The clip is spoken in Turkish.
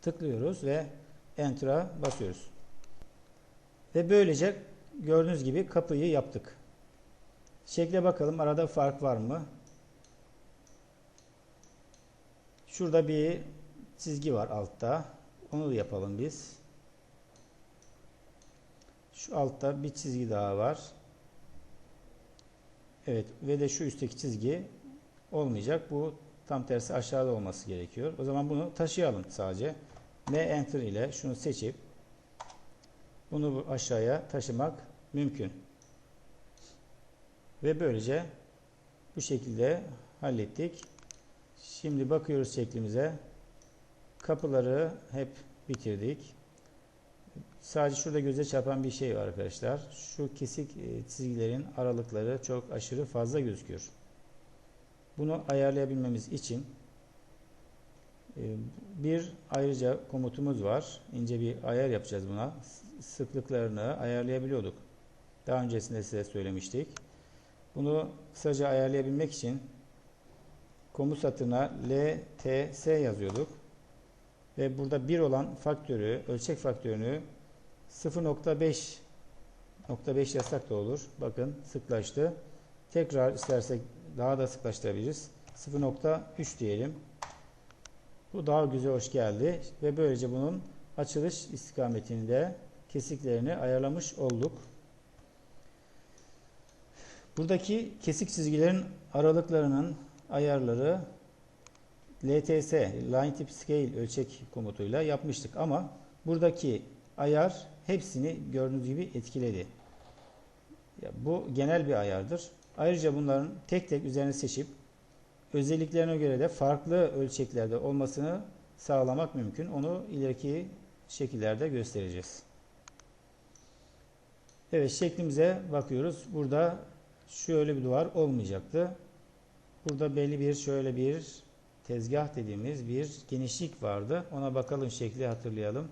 tıklıyoruz ve Enter'a basıyoruz. Ve böylece gördüğünüz gibi kapıyı yaptık. Şekle bakalım, arada fark var mı? Şurada bir çizgi var altta. Onu da yapalım biz. Şu altta bir çizgi daha var. Evet, ve de şu üstteki çizgi olmayacak. Bu tam tersi aşağıda olması gerekiyor. O zaman bunu taşıyalım sadece. M Enter ile şunu seçip bunu aşağıya taşımak mümkün. Ve böylece bu şekilde hallettik. Şimdi bakıyoruz şeklimize. Kapıları hep bitirdik. Sadece şurada göze çarpan bir şey var arkadaşlar. Şu kesik çizgilerin aralıkları çok aşırı fazla gözüküyor. Bunu ayarlayabilmemiz için bir ayrıca komutumuz var. İnce bir ayar yapacağız buna. Sıklıklarını ayarlayabiliyorduk. Daha öncesinde size söylemiştik. Bunu kısaca ayarlayabilmek için komut satırına LTS yazıyorduk. Ve burada 1 olan faktörü, ölçek faktörünü 0.5 yazsak da olur. Bakın sıklaştı. Tekrar istersek daha da sıklaştırabiliriz. 0.3 diyelim. Bu daha güzel, hoş geldi. Ve böylece bunun açılış istikametinde kesiklerini ayarlamış olduk. Buradaki kesik çizgilerin aralıklarının ayarları LTS, Line Type Scale ölçek komutuyla yapmıştık ama buradaki ayar hepsini gördüğünüz gibi etkiledi. Bu genel bir ayardır. Ayrıca bunların tek tek üzerine seçip özelliklerine göre de farklı ölçeklerde olmasını sağlamak mümkün. Onu ileriki şekillerde göstereceğiz. Evet, şeklimize bakıyoruz. Burada şöyle bir duvar olmayacaktı. Burada belli bir şöyle bir tezgah dediğimiz bir genişlik vardı. Ona bakalım, şekli hatırlayalım.